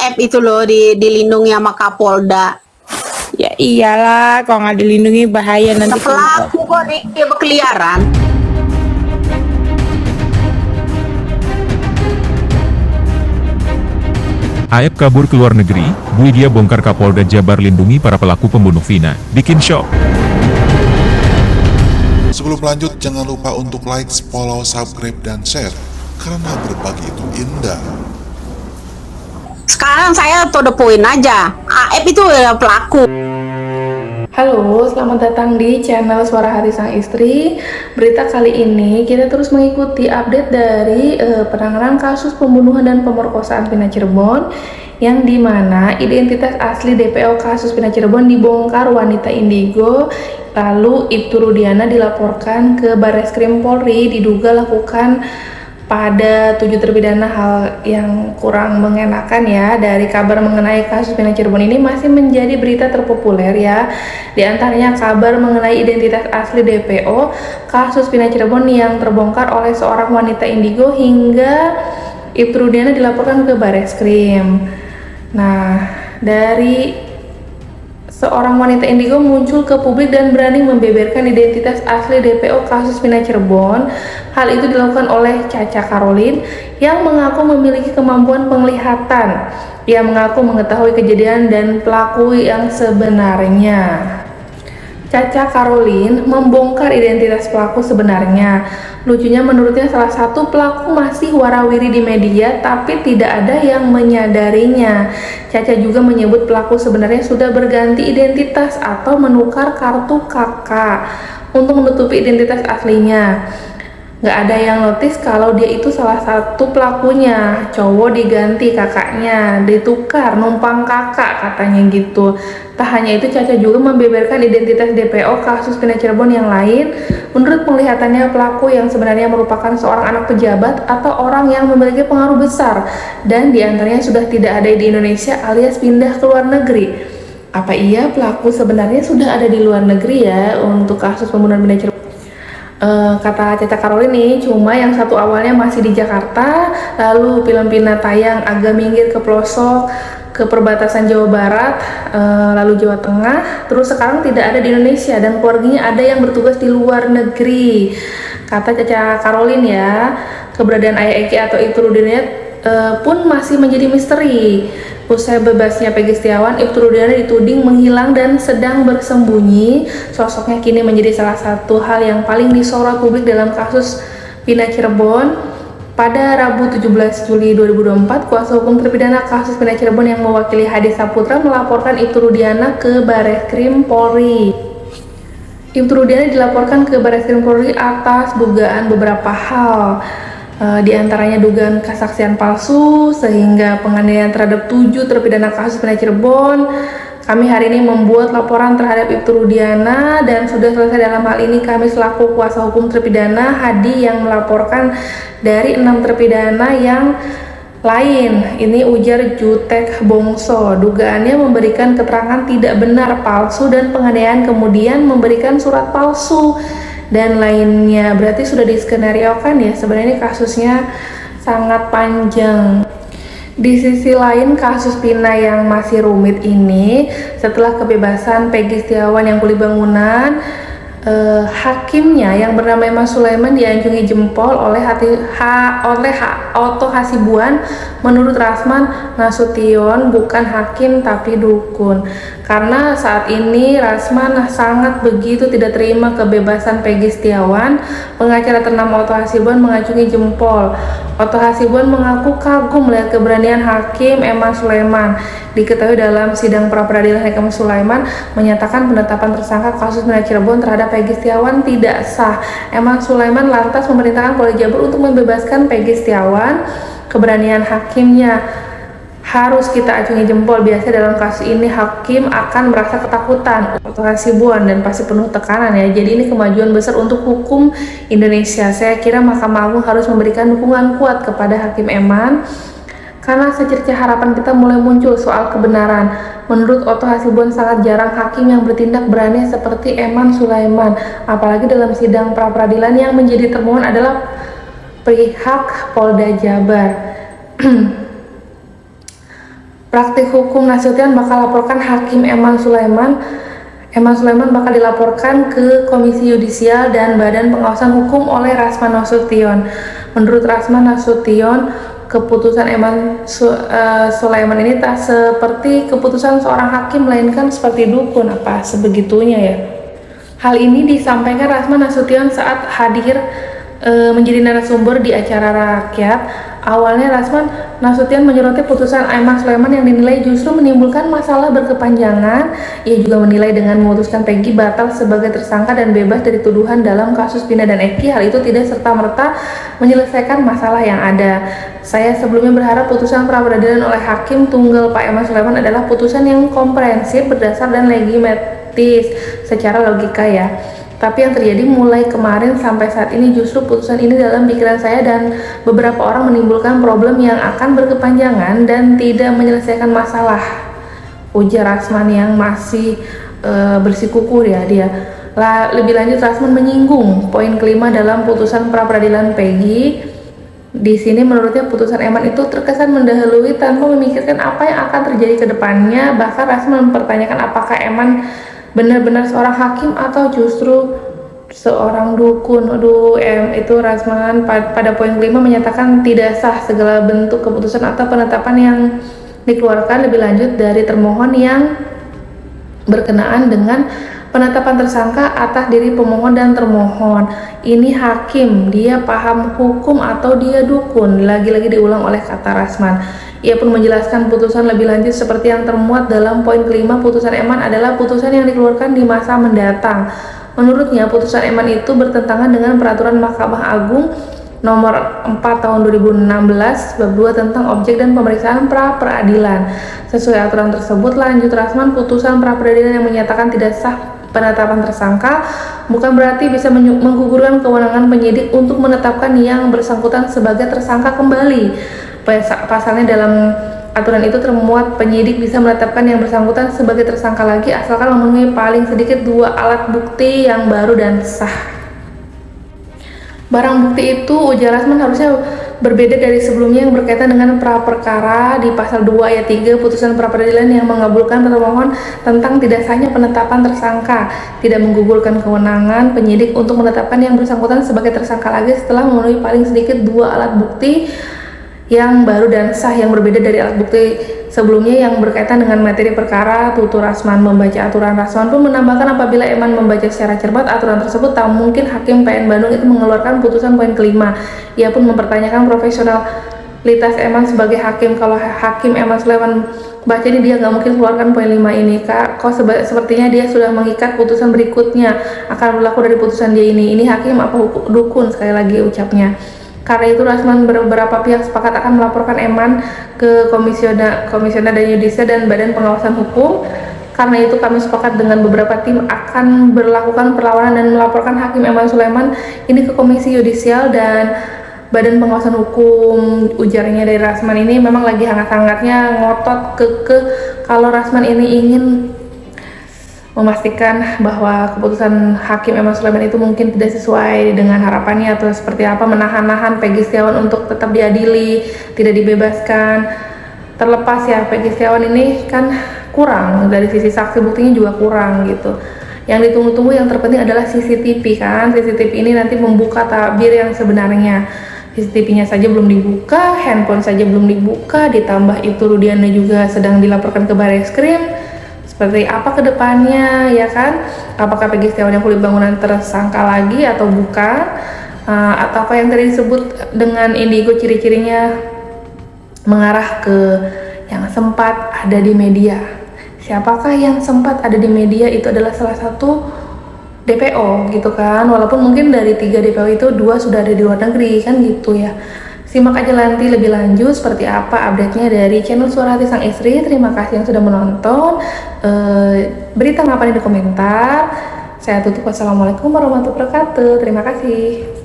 AF itu loh dilindungi sama Kapolda. Ya iyalah, kalau nggak dilindungi bahaya nanti. Pelaku kok dia berkeliaran. AF kabur ke luar negeri, Bu Lydia bongkar Kapolda Jabar lindungi para pelaku pembunuh Vina, bikin shock. Sebelum lanjut, jangan lupa untuk like, follow, subscribe, dan share, karena berbagi itu indah. Sekarang saya to the point aja. AF itu ya pelaku. Halo, selamat datang di channel Suara Hati Sang Istri. Berita kali ini kita terus mengikuti update dari penanganan kasus pembunuhan dan pemerkosaan Vina Cirebon, yang dimana identitas asli DPO kasus Vina Cirebon dibongkar wanita indigo. Lalu Ibtu Rudiana dilaporkan ke Barreskrim Polri diduga lakukan pada 7 terpidana. Hal yang kurang mengenakan ya dari kabar mengenai kasus Vina Cirebon ini masih menjadi berita terpopuler ya. Di antaranya kabar mengenai identitas asli DPO kasus Vina Cirebon yang terbongkar oleh seorang wanita indigo hingga Ibtu Rudiana dilaporkan ke Barreskrim. Nah, dari seorang wanita indigo muncul ke publik dan berani membeberkan identitas asli DPO kasus Vina Cirebon. Hal itu dilakukan oleh Caca Karolin yang mengaku memiliki kemampuan penglihatan. Ia mengaku mengetahui kejadian dan pelaku yang sebenarnya. Caca Karolin membongkar identitas pelaku sebenarnya. Lucunya menurutnya salah satu pelaku masih warawiri di media tapi tidak ada yang menyadarinya. Caca juga menyebut pelaku sebenarnya sudah berganti identitas atau menukar kartu kakak untuk menutupi identitas aslinya. Nggak ada yang notice kalau dia itu salah satu pelakunya. Cowok diganti kakaknya, ditukar numpang kakak katanya gitu. Tak hanya itu, Caca juga membeberkan identitas DPO kasus Vina Cirebon yang lain. Menurut penglihatannya, pelaku yang sebenarnya merupakan seorang anak pejabat atau orang yang memiliki pengaruh besar dan diantaranya sudah tidak ada di Indonesia alias pindah ke luar negeri. Apa iya pelaku sebenarnya sudah ada di luar negeri ya untuk kasus pembunuhan Vina Cirebon? Kata Caca Karolin nih, cuma yang satu awalnya masih di Jakarta, lalu film Vina tayang agak minggir ke pelosok, ke perbatasan Jawa Barat, lalu Jawa Tengah, terus sekarang tidak ada di Indonesia dan keluarganya ada yang bertugas di luar negeri. Kata Caca Karolin ya, keberadaan Ayah Eki atau Ibtu Rudiana pun masih menjadi misteri. Usai bebasnya Peggy Setiawan, Ibtu Rudiana dituding menghilang dan sedang bersembunyi. Sosoknya kini menjadi salah satu hal yang paling disorot publik dalam kasus Vina Cirebon. Pada Rabu 17 Juli 2024, kuasa hukum terpidana kasus Vina Cirebon yang mewakili Hadi Saputra melaporkan Ibtu Rudiana ke Barreskrim Polri. Ibtu Rudiana dilaporkan ke Barreskrim Polri atas dugaan beberapa hal. Di antaranya dugaan kesaksian palsu sehingga penganiayaan terhadap 7 terpidana kasus Vina Cirebon. Kami hari ini membuat laporan terhadap Ibtu Rudiana dan sudah selesai. Dalam hal ini kami selaku kuasa hukum terpidana Hadi yang melaporkan dari 6 terpidana yang lain. Ini ujar Jutek Bongso. Dugaannya memberikan keterangan tidak benar, palsu, dan penganiayaan kemudian memberikan surat palsu dan lainnya. Berarti sudah diskenariokan ya, sebenarnya kasusnya sangat panjang. Di sisi lain, kasus Vina yang masih rumit ini, setelah kebebasan Peggy Setiawan yang kuli bangunan, hakimnya yang bernama Eman Sulaiman dianjungi jempol oleh Otto Hasibuan. Menurut Rasman Nasution bukan hakim tapi dukun, karena saat ini Rasman sangat begitu tidak terima kebebasan Peggy Setiawan. Pengacara ternama Otto Hasibuan mengacungi jempol. Otto Hasibuan mengaku kagum melihat keberanian hakim Eman Sulaiman. Diketahui dalam sidang pra-peradilan, Hakim Sulaiman menyatakan penetapan tersangka kasus Vina Cirebon terhadap Peggy Setiawan tidak sah. Eman Sulaiman lantas memerintahkan Polda Jabar untuk membebaskan Peggy Setiawan. Keberanian hakimnya harus kita acungi jempol. Biasa dalam kasus ini hakim akan merasa ketakutan. Otto Hasibuan dan pasti penuh tekanan ya. Jadi ini kemajuan besar untuk hukum Indonesia. Saya kira Mahkamah Agung harus memberikan dukungan kuat kepada Hakim Eman, karena secerca harapan kita mulai muncul soal kebenaran. Menurut Otto Hasibuan sangat jarang hakim yang bertindak berani seperti Eman Sulaiman, apalagi dalam sidang pra-peradilan yang menjadi termohon adalah pihak Polda Jabar. praktik hukum Nasution bakal laporkan Hakim Eman Sulaiman. Eman Sulaiman bakal dilaporkan ke Komisi Yudisial dan Badan Pengawasan Hukum oleh Rasman Nasution. Menurut Rasman Nasution, keputusan Eman Sulaiman ini tak seperti keputusan seorang hakim, melainkan seperti dukun. Apa sebegitunya ya? Hal ini disampaikan Rasman Nasution saat hadir menjadi narasumber di acara rakyat. Awalnya Rasman Nasution menyoroti putusan Eman Sulaiman yang dinilai justru menimbulkan masalah berkepanjangan. Ia juga menilai dengan memutuskan Peggy batal sebagai tersangka dan bebas dari tuduhan dalam kasus Vina dan Eki, hal itu tidak serta-merta menyelesaikan masalah yang ada. Saya sebelumnya berharap putusan pra-peradilan oleh Hakim Tunggal Pak Eman Sulaiman adalah putusan yang komprehensif, berdasar dan legislatif secara logika ya. Tapi yang terjadi mulai kemarin sampai saat ini justru putusan ini dalam pikiran saya dan beberapa orang menimbulkan problem yang akan berkepanjangan dan tidak menyelesaikan masalah, ujar Rasman yang masih bersikukuh ya dia. Lebih lanjut, Rasman menyinggung poin kelima dalam putusan pra-peradilan Peggy. Di sini menurutnya putusan Eman itu terkesan mendahului tanpa memikirkan apa yang akan terjadi ke depannya. Bahkan Rasman mempertanyakan apakah Eman benar-benar seorang hakim atau justru seorang dukun. Itu Rasman pada poin kelima menyatakan tidak sah segala bentuk keputusan atau penetapan yang dikeluarkan lebih lanjut dari termohon yang berkenaan dengan penetapan tersangka atas diri pemohon dan termohon. Ini hakim, dia paham hukum atau dia dukun? Lagi-lagi diulang oleh kata Rasman. Ia pun menjelaskan putusan lebih lanjut seperti yang termuat dalam poin kelima. Putusan Eman adalah putusan yang dikeluarkan di masa mendatang. Menurutnya, putusan Eman itu bertentangan dengan peraturan Mahkamah Agung nomor 4 tahun 2016 bab 2 tentang objek dan pemeriksaan pra-peradilan. Sesuai aturan tersebut, lanjut Rasman, putusan pra-peradilan yang menyatakan tidak sah penetapan tersangka bukan berarti bisa menggugurkan kewenangan penyidik untuk menetapkan yang bersangkutan sebagai tersangka kembali. Pasalnya dalam aturan itu termuat penyidik bisa menetapkan yang bersangkutan sebagai tersangka lagi asalkan memenuhi paling sedikit 2 alat bukti yang baru dan sah. Barang bukti itu, ujar Rasman, harusnya berbeda dari sebelumnya yang berkaitan dengan pra-perkara di pasal 2 ayat 3 putusan pra-peradilan yang mengabulkan termohon tentang tidak sahnya penetapan tersangka, tidak menggugurkan kewenangan penyidik untuk menetapkan yang bersangkutan sebagai tersangka lagi setelah memenuhi paling sedikit 2 alat bukti yang baru dan sah yang berbeda dari alat bukti sebelumnya yang berkaitan dengan materi perkara. Tutur Rasman membaca aturan. Rasman pun menambahkan apabila Eman membaca secara cermat aturan tersebut, tak mungkin Hakim PN Bandung itu mengeluarkan putusan poin kelima. Ia pun mempertanyakan profesionalitas Eman sebagai hakim. Kalau Hakim Eman Sulaiman baca ini, dia nggak mungkin keluarkan poin 5 ini. Kok sepertinya dia sudah mengikat putusan berikutnya akan berlaku dari putusan dia ini. Ini hakim apa dukun? Sekali lagi ucapnya. Karena itu Rasman beberapa pihak sepakat akan melaporkan Eman ke Komisioner dan Yudisial dan Badan Pengawasan Hukum. Karena itu kami sepakat dengan beberapa tim akan berlakukan perlawanan dan melaporkan Hakim Eman Sulaiman ini ke Komisi Yudisial dan Badan Pengawasan Hukum. Ujarnya dari Rasman ini memang lagi hangat-hangatnya ngotot kekeh kalau Rasman ini ingin memastikan bahwa keputusan Hakim Eman Sulaiman itu mungkin tidak sesuai dengan harapannya atau seperti apa, menahan-nahan Peggy Setiawan untuk tetap diadili, tidak dibebaskan. Terlepas ya, Peggy Setiawan ini kan kurang, dari sisi saksi buktinya juga kurang gitu. Yang ditunggu-tunggu yang terpenting adalah CCTV kan. CCTV ini nanti membuka tabir yang sebenarnya. CCTV-nya saja belum dibuka, handphone saja belum dibuka, ditambah itu Rudiana juga sedang dilaporkan ke Barreskrim. Seperti apa ke depannya ya kan? Apakah Peggy Setiawan yang kulit bangunan tersangka lagi atau bukan? Atau apa yang tadi disebut dengan indigo ciri-cirinya mengarah ke yang sempat ada di media. Siapakah yang sempat ada di media? Itu adalah salah satu DPO gitu kan. Walaupun mungkin dari 3 DPO itu 2 sudah ada di luar negeri kan gitu ya. Simak aja nanti lebih lanjut seperti apa update-nya dari channel Suara Hati Sang Istri. Terima kasih yang sudah menonton. Beri tanggapan di komentar. Saya tutup. Wassalamualaikum warahmatullahi wabarakatuh. Terima kasih.